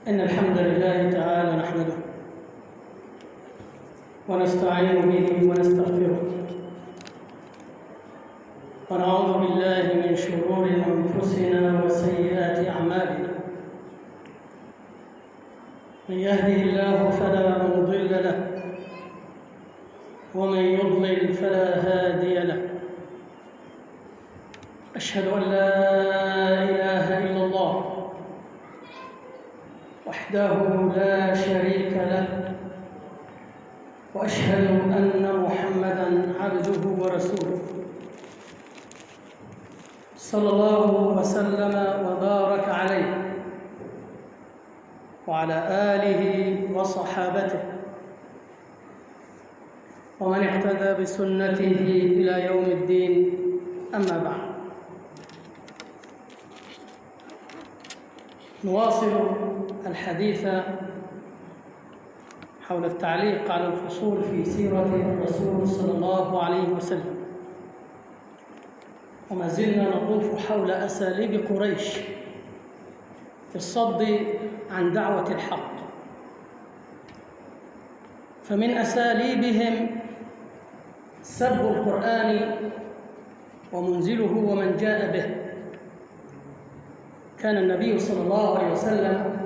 إن الحمد لله تعالى نحمده ونستعين به ونستغفره ونعوذ بالله من شرور أنفسنا وسيئات أعمالنا. من يهده الله فلا مضل له ومن يضلل فلا هادي له. أشهد أن لا إله إلا الله وحده لا شريك له، وأشهد أن محمدًا عبده ورسوله صلى الله وسلم وبارك عليه وعلى آله وصحابته ومن اقتدى بسنته إلى يوم الدين. أما بعد، نواصل الحديث حول التعليق على الفصول في سيرة الرسول صلى الله عليه وسلم، وما زلنا نطوف حول أساليب قريش في الصد عن دعوة الحق. فمن أساليبهم سب القرآن ومنزله ومن جاء به. كان النبي صلى الله عليه وسلم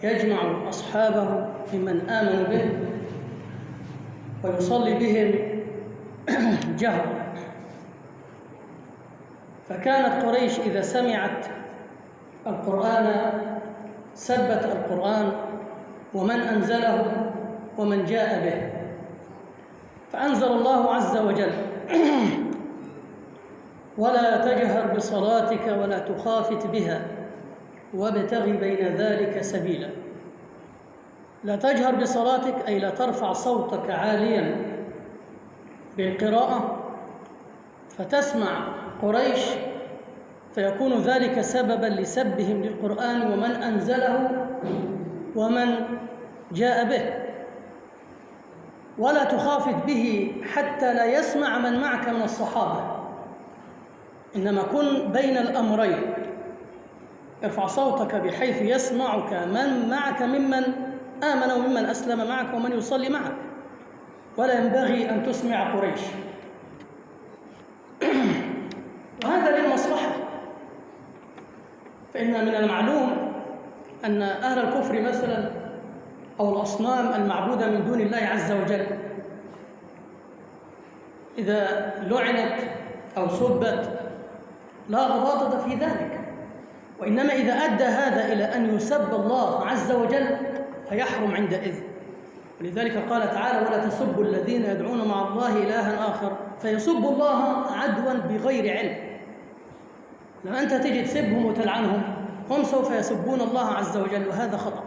يجمع أصحابه ممن آمنوا به ويصلي بهم جهرا. فكانت قريش إذا سمعت القرآن سبت القرآن ومن أنزله ومن جاء به. فأنزل الله عز وجل: ولا تجهر بصلاتك ولا تخافت بها وابتغ بين ذلك سبيلا. لا تجهر بصلاتك أي لا ترفع صوتك عاليا بالقراءة فتسمع قريش فيكون ذلك سببا لسبهم للقرآن ومن أنزله ومن جاء به. ولا تخافت به حتى لا يسمع من معك من الصحابة، إنما كن بين الأمرين، ارفع صوتك بحيث يسمعك من معك ممن آمن وممن أسلم معك ومن يصلي معك، ولا ينبغي أن تسمع قريش. وهذا للمصلحة، فإن من المعلوم أن أهل الكفر مثلا أو الأصنام المعبودة من دون الله عز وجل إذا لعنت أو سبت لا غضاضة في ذلك، وإنما إذا أدى هذا إلى أن يسب الله عز وجل فيحرم عندئذ. ولذلك قال تعالى: ولا تسبوا الذين يدعون مع الله إلها آخر فيسبوا الله عدوا بغير علم. لما أنت تجي تسبهم وتلعنهم هم سوف يسبون الله عز وجل، وهذا خطأ.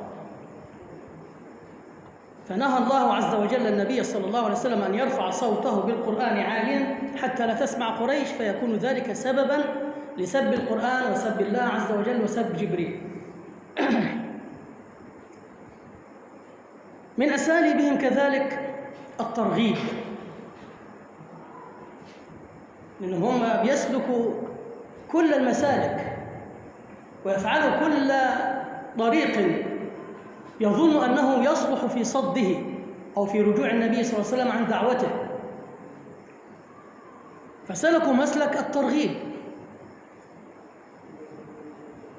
فنهى الله عز وجل النبي صلى الله عليه وسلم أن يرفع صوته بالقرآن عاليا حتى لا تسمع قريش، فيكون ذلك سببا لسب القرآن وسب الله عز وجل وسب جبريل. من أساليبهم كذلك الترغيب، لأنهم هم بيسلكوا كل المسالك ويفعلوا كل طريق يظن أنه يصلح في صده أو في رجوع النبي صلى الله عليه وسلم عن دعوته، فسلكوا مسلك الترغيب.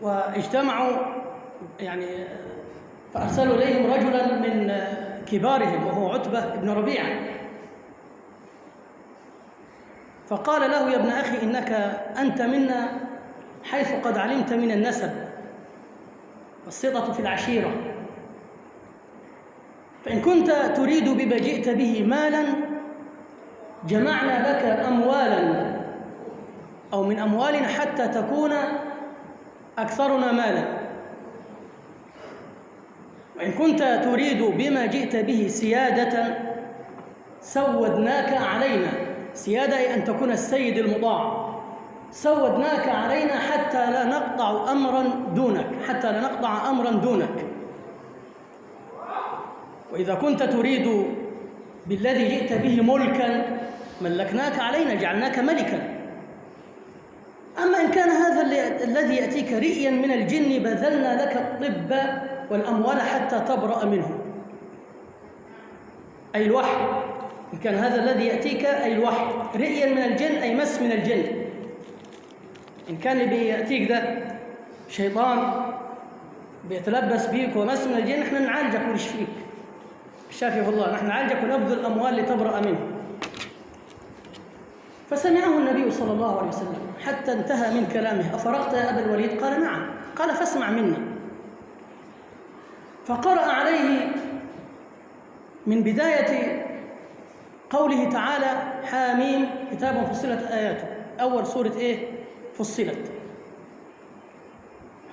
واجتمعوا فأرسلوا إليهم رجلا من كبارهم وهو عتبة بن ربيعة، فقال له: يا ابن أخي، إنك أنت منا حيث قد علمت من النسب والصلة في العشيرة، فإن كنت تريد بما جئت به مالا جمعنا لك أموالا أو من أموالنا حتى تكون أكثرنا مالا، وإن كنت تريد بما جئت به سيادة سودناك علينا. سيادة أي أن تكون السيد المطاع. سودناك علينا حتى لا نقطع أمرا دونك. وإذا كنت تريد بالذي جئت به ملكا ملكناك علينا، جعلناك ملكا. أما إن كان هذا الذي يأتيك رئيا من الجن بذلنا لك الطب والأموال حتى تبرأ منه، أي الوحي. إن كان هذا الذي يأتيك أي الوحي رئيا من الجن أي مس من الجن، إن كان اللي بيأتيك ده شيطان بيتلبس بيك ومس من الجن، نحن نعالجك ونشفيك، شافيه الله، نحن نعالجك ونبذل الأموال لتبرأ منه. فسمعه النبي صلى الله عليه وسلم حتى انتهى من كلامه: أفرغت يا أبا الوليد؟ قال: نعم. قال: فاسمع مني. فقرأ عليه من بداية قوله تعالى: حاميم كتاب فصلت آياته، أول سورة إيه؟ فصلت،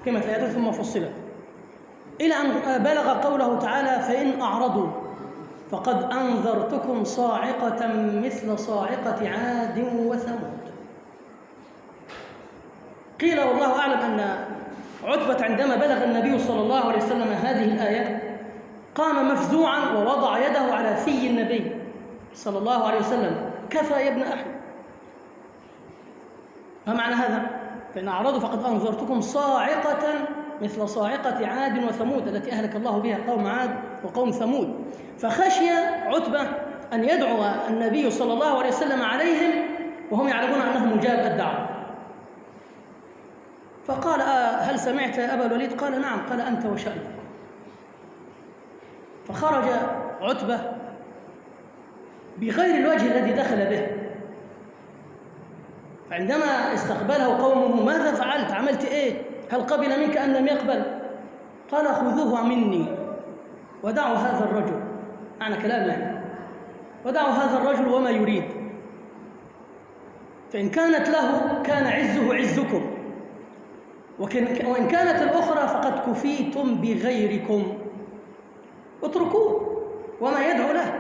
حكمت آياته ثم فصلت، إلى أن بلغ قوله تعالى: فإن أعرضوا فقد أنذرتكم صاعقة مثل صاعقة عاد وثمود. قيل والله أعلم أن عتبة عندما بلغ النبي صلى الله عليه وسلم هذه الآية قام مفزوعا ووضع يده على في النبي صلى الله عليه وسلم: كفى يا ابن أخي. ما معنى هذا؟ فإن أعرضوا فقد أنذرتكم صاعقة مثل صاعقة عاد وثمود التي أهلك الله بها قوم عاد وقوم ثمود. فخشي عتبة أن يدعو النبي صلى الله عليه وسلم عليهم وهم يعلمون أنه مجاب الدعوة. فقال: هل سمعت يا أبا الوليد؟ قال: نعم. قال: أنت وشأنك. فخرج عتبة بغير الوجه الذي دخل به، فعندما استقبله قومه: ماذا فعلت؟ عملت إيه؟ هل قبل منك أم لم يقبل؟ قال: خذوه مني ودعوا هذا الرجل، معنى كلام يعني، ودعوا هذا الرجل وما يريد، فإن كانت له كان عزه عزكم، وإن كانت الأخرى فقد كفيتم بغيركم، اتركوه وما يدعو له،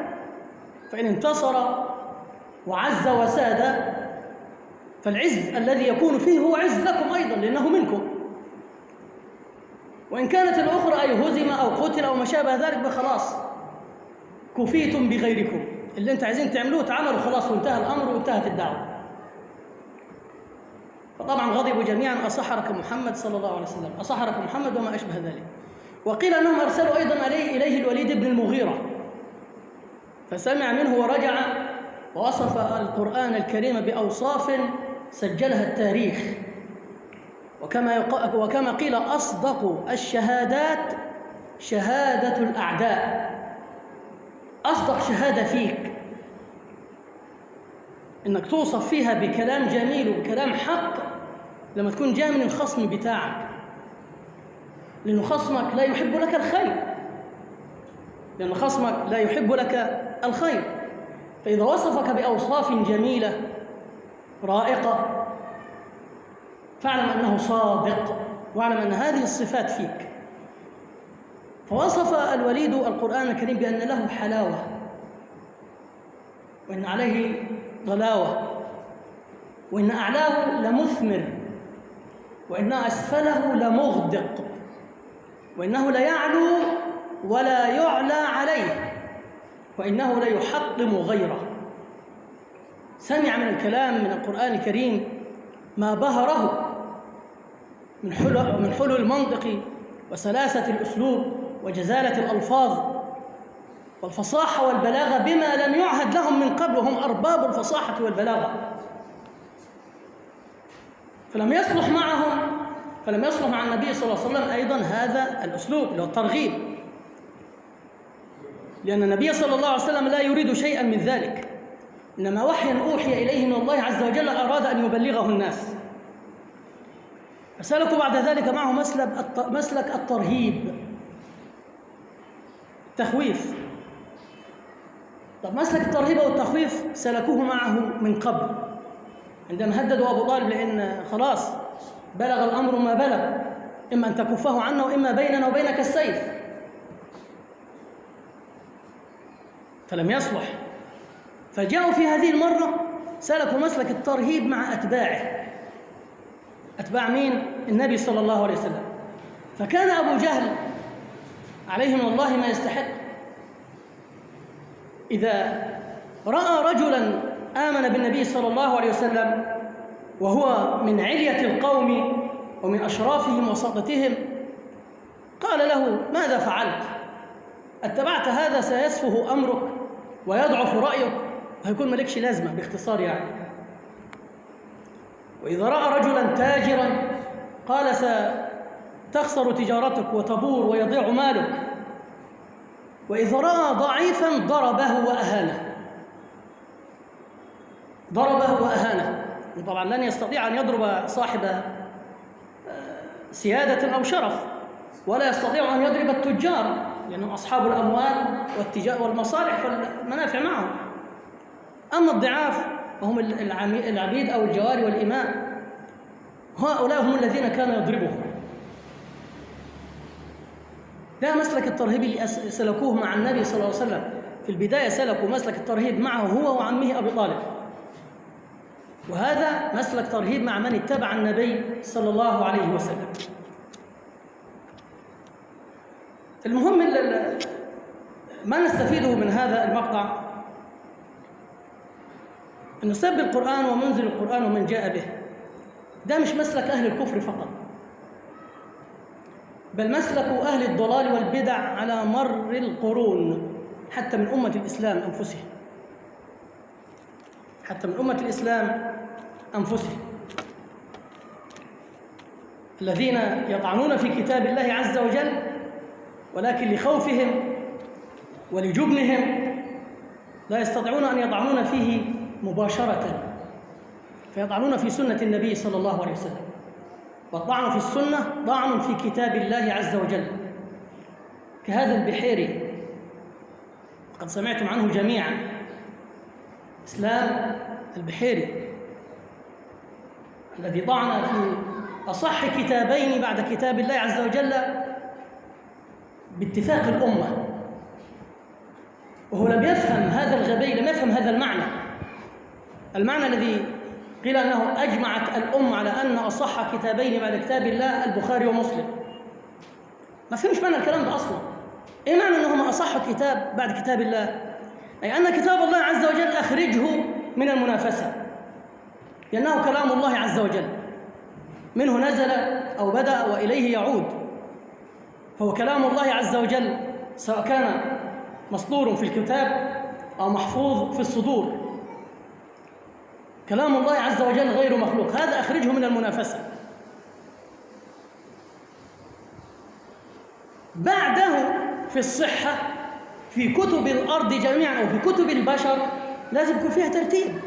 فإن انتصر وعز وساد فالعز الذي يكون فيه هو عز لكم أيضا لأنه منكم، وإن كانت الأخرى أي هزم أو قتل أو ما شابه ذلك فخلاص كفيتم بغيركم، اللي أنت عايزين تعملوه تعملوا خلاص، وانتهى الأمر وانتهت الدعوة. فطبعا غضبوا جميعا: أسحرك محمد صلى الله عليه وسلم، أسحرك محمد وما أشبه ذلك. وقيل أنهم أرسلوا أيضا إليه الوليد بن المغيرة، فسمع منه ورجع ووصف القرآن الكريم بأوصاف سجلها التاريخ، وكما قيل: أصدق الشهادات شهادة الأعداء. أصدق شهادة فيك إنك توصف فيها بكلام جميل وبكلام حق لما تكون جاي من الخصم بتاعك، لأن خصمك لا يحب لك الخير، فإذا وصفك بأوصاف جميلة رائقة فاعلم أنه صادق، واعلم أن هذه الصفات فيك. فوصف الوليد القرآن الكريم بأن له حلاوة، وإن عليه ضلاوة، وإن أعلاه لمثمر، وإن أسفله لمغدق، وإنه ليعلو ولا يعلى عليه، وإنه ليحطم غيره. سمع من الكلام من القرآن الكريم ما بهره من حلو المنطق وسلاسة الأسلوب وجزالة الألفاظ والفصاحة والبلاغة بما لم يعهد لهم من قبل، هم أرباب الفصاحة والبلاغة. فلم يصلح مع النبي صلى الله عليه وسلم أيضا هذا الأسلوب اللي هو الترغيب، لأن النبي صلى الله عليه وسلم لا يريد شيئا من ذلك، إنما وحيا أوحي إليه من الله عز وجل أراد أن يبلغه الناس. فسلكوا بعد ذلك معه مسلك الترهيب، التخويف. طب مسلك الترهيب والتخويف سلكوه معه من قبل، عندما هددوا أبو طالب لأن خلاص بلغ الأمر ما بلغ، إما أن تكفه عنا وإما بيننا وبينك السيف، فلم يصلح. فجاءوا في هذه المرة سلكوا مسلك الترهيب مع أتباعه. أتباع مين؟ النبي صلى الله عليه وسلم. فكان أبو جهل عليه من الله ما يستحق، إذا رأى رجلا آمن بالنبي صلى الله عليه وسلم وهو من علية القوم ومن أشرافهم وسطتهم، قال له: ماذا فعلت؟ اتبعت هذا سيسفه أمرك ويضعف رأيك وهيكون ملكش لازمة، باختصار يعني. وإذا رأى رجلا تاجرا قال: ستخسر تجارتك وتبور ويضيع مالك. وإذا رأى ضعيفا ضربه وأهانه. وطبعا لن يستطيع أن يضرب صاحب سيادة أو شرف، ولا يستطيع أن يضرب التجار لأنهم أصحاب الأموال والمصالح والمنافع معهم. أما الضعاف وهم العبيد أو الجواري والإماء، هؤلاء هم الذين كان يضربهم. ده مسلك الترهيب اللي سلكوه مع النبي صلى الله عليه وسلم. في البداية سلكوا مسلك الترهيب معه هو وعمه أبي طالب، وهذا مسلك ترهيب مع من اتبع النبي صلى الله عليه وسلم. المهم ما نستفيده من هذا المقطع أن سب القرآن ومنزل القرآن ومن جاء به ده مش مسلك أهل الكفر فقط، بل مسلك أهل الضلال والبدع على مر القرون، حتى من أمة الإسلام أنفسهم، الذين يطعنون في كتاب الله عز وجل، ولكن لخوفهم ولجبنهم لا يستطيعون أن يطعنون فيه مباشرة، فيطعنون في سنة النبي صلى الله عليه وسلم. والطعن في السنة طعن في كتاب الله عز وجل، كهذا البحيري، قد سمعتم عنه جميعا، إسلام البحيري، الذي طعن في أصح كتابين بعد كتاب الله عز وجل باتفاق الأمة، وهو لم يفهم هذا الغبي، لم يفهم هذا المعنى الذي قيل أنه أجمعت الأمة على أن أصح كتابين بعد كتاب الله البخاري ومسلم. ما فهمش معنى الكلام ده أصلا. إيه معنى أنهما أصح كتاب بعد كتاب الله؟ أي أن كتاب الله عز وجل أخرجه من المنافسة، لأنه كلام الله عز وجل، منه نزل أو بدأ وإليه يعود، فهو كلام الله عز وجل، سواء كان مصدور في الكتاب أو محفوظ في الصدور. كلام الله عز وجل غير مخلوق، هذا أخرجه من المنافسة. بعده في الصحة في كتب الأرض جميعا أو في كتب البشر لازم يكون فيها ترتيب.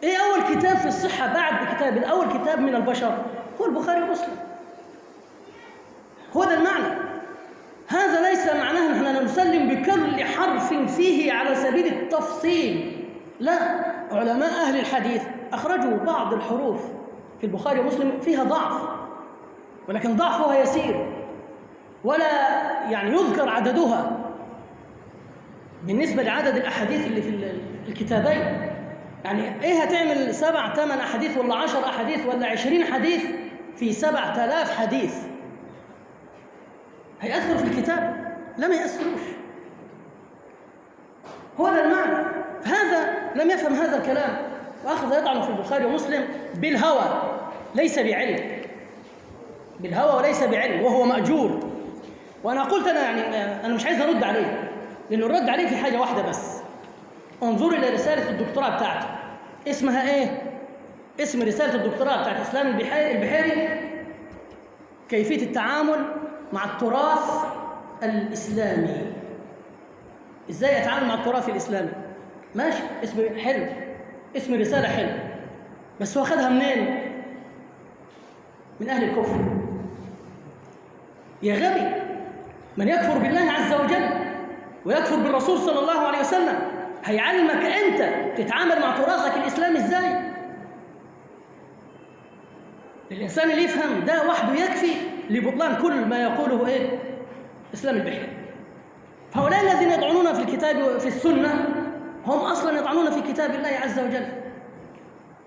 إيه أول كتاب في الصحة بعد كتاب الأول كتاب من البشر؟ هو البخاري ومسلم. هو ده المعنى. هذا ليس معناه أننا نسلم بكل حرف فيه على سبيل التفصيل، لا، علماء أهل الحديث أخرجوا بعض الحروف في البخاري ومسلم فيها ضعف، ولكن ضعفها يسير ولا يعني يذكر عددها بالنسبة لعدد الأحاديث اللي في الكتابين. يعني إيه هتعمل 7 8 أحاديث ولا 10 أحاديث ولا 20 حديث في 7000 حديث؟ هيأثر في الكتاب؟ لا، ما يأثروش. هو ده المعنى. فهذا لم يفهم هذا الكلام وأخذ يطعن في البخاري ومسلم بالهوى، ليس بعلم، بالهوى وليس بعلم، وهو مأجور. وأنا قلت أنا مش عايز أرد عليه، لأنه الرد عليه في حاجة واحدة بس. انظر إلى رسالة الدكتوراه بتاعته. اسمها إيه؟ اسم رسالة الدكتوراه بتاعت إسلام البحيري: كيفية التعامل مع التراث الإسلامي. إزاي أتعامل مع التراث الإسلامي؟ ماشي، اسم حلو، اسم رسالة حلو، بس هو أخذها منين؟ من أهل الكفر. يا غبي، من يكفر بالله عز وجل ويكفر بالرسول صلى الله عليه وسلم هيعلمك أنت تتعامل مع تراثك الإسلامي إزاي؟ الإنسان اللي يفهم ده وحده يكفي لبطلان كل ما يقوله إيه؟ إسلام البحيري. فهؤلاء الذين يطعنون في الكتاب وفي السنة هم أصلا يطعنون في كتاب الله عز وجل،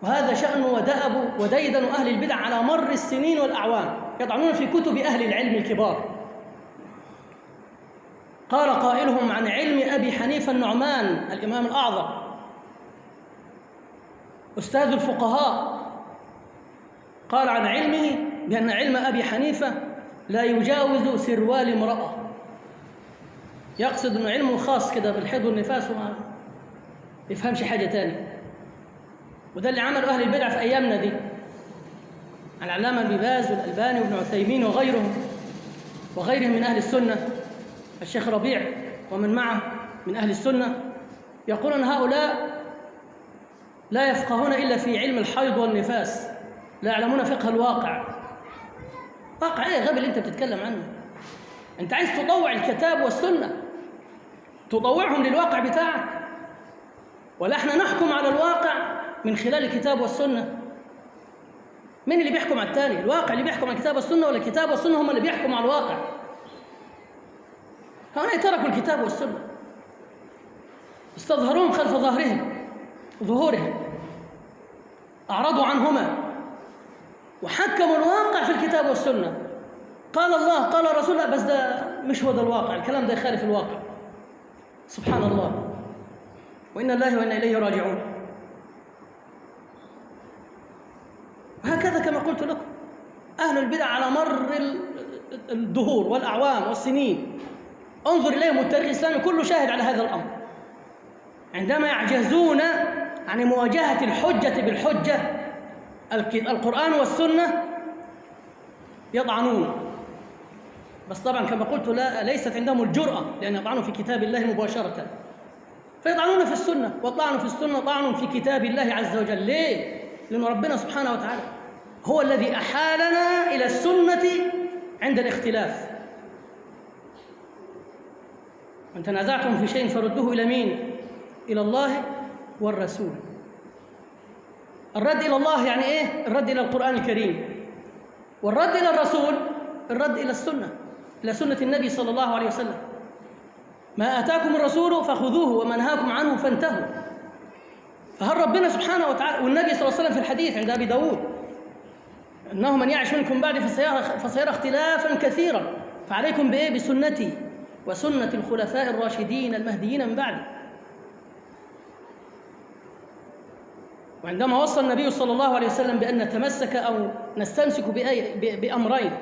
وهذا شأن ودأب وديدن أهل البدع على مر السنين والأعوام، يطعنون في كتب أهل العلم الكبار. قال قائلهم عن علم أبي حنيفة النعمان الإمام الأعظم أستاذ الفقهاء قال عن علمه بأن علم أبي حنيفة لا يجاوز سروال امرأة. يقصد أنه علمه خاص كده بالحيض والنفاس وما يفهمش حاجة تانية. وده اللي عمله أهل البدع في أيامنا دي، العلامة ابن باز والألباني وابن عثيمين وغيرهم من أهل السنة، الشيخ ربيع ومن معه من أهل السنة، يقولون هؤلاء لا يفقهون إلا في علم الحيض والنفاس، لا يعلمون فقه الواقع. واقع إيه غبي اللي أنت بتتكلم عنه؟ أنت عايز تطوع الكتاب والسنة، تطوعهم للواقع بتاعك، ولا احنا نحكم على الواقع من خلال الكتاب والسنة؟ مين اللي بيحكم على الثاني؟ الواقع اللي بيحكم على الكتاب والسنة، ولا الكتاب والسنة هم اللي بيحكموا على الواقع؟ هؤلاء تركوا الكتاب والسنة، استظهروهم خلف ظهورهم، أعرضوا عنهما وحكموا الواقع في الكتاب والسنة. قال الله قال الرسول، لا بس ده مش هو ده الواقع، الكلام ده يخالف الواقع. سبحان الله، وإنا الله وإنا إليه راجعون. وهكذا كما قلت لكم أهل البدع على مر الدهور والأعوام والسنين، انظر إليهم والتاريخ الإسلامي كله شاهد على هذا الأمر. عندما يعجزون عن مواجهة الحجة بالحجة، القرآن والسنة، يطعنون. بس طبعا كما قلت ليست عندهم الجرأة لأن يطعنوا في كتاب الله مباشرة، فيطعنون في السنة، وطعنوا في السنة طعن في كتاب الله عز وجل. ليه؟ لأن ربنا سبحانه وتعالى هو الذي أحالنا إلى السنة عند الاختلاف. وإن تنازعتم في شيء فردوه إلى مين؟ إلى الله والرسول. الرد إلى الله يعني إيه؟ الرد إلى القرآن الكريم، والرد إلى الرسول الرد إلى السنة، إلى سنة النبي صلى الله عليه وسلم. ما آتاكم الرسول فخذوه وما نهاكم عنه فانتهوا. فهل ربنا سبحانه وتعالى والنبي صلى الله عليه وسلم في الحديث عند أبي داود إنه من يعش منكم بعد فسيرى اختلافا كثيرا فعليكم بإيه؟ بسنتي وسنة الخلفاء الراشدين المهديين من بعدي. وعندما وصى النبي صلى الله عليه وسلم بأن نتمسك أو نستمسك بأمرين،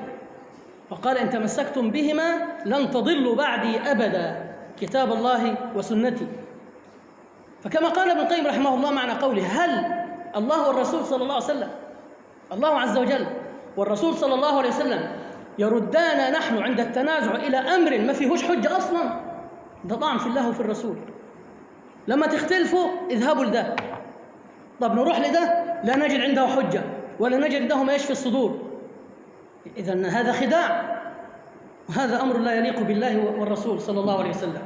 فقال إن تمسكتم بهما لن تضلوا بعدي أبدا، كتاب الله وسنتي. فكما قال ابن القيم رحمه الله معنى قوله هل الله والرسول صلى الله عليه وسلم، الله عز وجل والرسول صلى الله عليه وسلم يردانا نحن عند التنازع إلى أمر ما فيهوش حجة أصلا؟ ده طعن في الله وفي الرسول. لما تختلفوا اذهبوا لده، طب نروح لده لا نجد عنده حجة ولا نجد عنده ما يشفي الصدور، إذن هذا خداع، وهذا أمر لا يليق بالله والرسول صلى الله عليه وسلم.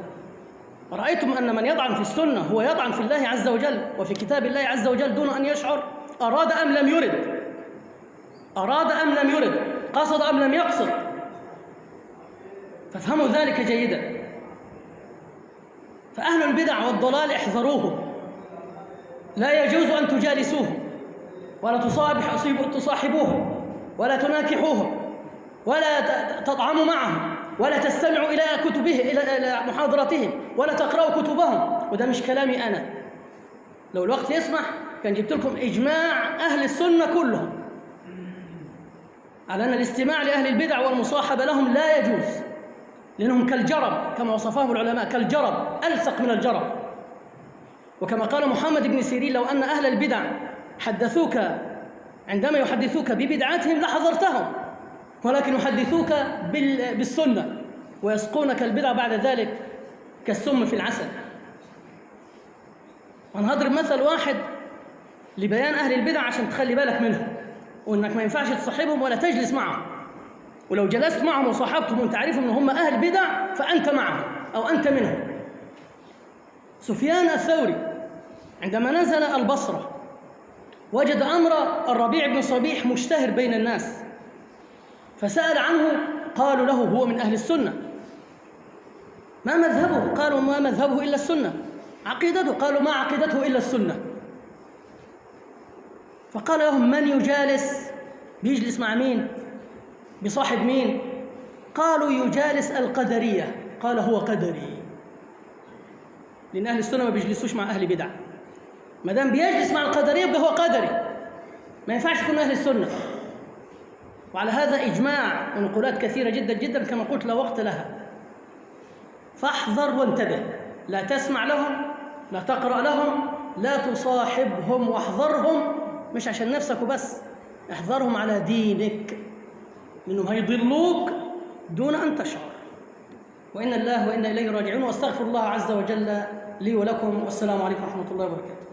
ورأيتم أن من يطعن في السنة هو يطعن في الله عز وجل وفي كتاب الله عز وجل دون أن يشعر، أراد أم لم يرد، أراد أم لم يرد، قصد أم لم يقصد. فافهموا ذلك جيدا. فأهل البدع والضلال احذروهم، لا يجوز أن تجالسوهم ولا تصاحبوهم ولا تناكحوهم ولا تطعموا معهم ولا تستمعوا إلى كتبه إلى محاضراتهم ولا تقرأوا كتبهم. وده مش كلامي أنا، لو الوقت يسمح كان جبت لكم إجماع أهل السنة كلهم على أن الاستماع لأهل البدع والمصاحبة لهم لا يجوز، لأنهم كالجرب كما وصفهم العلماء، كالجرب ألصق من الجرب. وكما قال محمد بن سيرين لو أن أهل البدع حدثوك عندما يحدثوك ببدعتهم لحضرتهم، ولكن يحدثوك بالسنة ويسقونك البدع بعد ذلك كالسم في العسل. وأنا هضرب مثل واحد لبيان أهل البدع عشان تخلي بالك منهم، وأنك ما ينفعش تصاحبهم ولا تجلس معهم، ولو جلست معهم وصاحبتهم وانت عارفهم أن هم أهل بدع فأنت معهم أو أنت منهم. سفيان الثوري عندما نزل البصرة وجد أمر الربيع بن صبيح مشتهر بين الناس، فسأل عنه، قالوا له هو من أهل السنة. ما مذهبه؟ قالوا ما مذهبه إلا السنة. عقيدته؟ قالوا ما عقيدته إلا السنة. فقال لهم من يجالس؟ بيجلس مع مين؟ بصاحب مين؟ قالوا يجالس القدرية. قال هو قدري، لأن أهل السنة ما بيجلسوش مع أهل بدع. ما دام بيجلس مع القدرية يبقى هو قدري، ما ينفعش يكون أهل السنة. وعلى هذا إجماع ونقولات كثيرة جدا جدا كما قلت لا وقت لها. فاحذر وانتبه، لا تسمع لهم، لا تقرأ لهم، لا تصاحبهم، واحذرهم مش عشان نفسك وبس، احذرهم على دينك، لأنهم هيضلوك دون أن تشعر. وإنا الله وإنا إليه راجعون، واستغفر الله عز وجل لي ولكم، والسلام عليكم ورحمة الله وبركاته.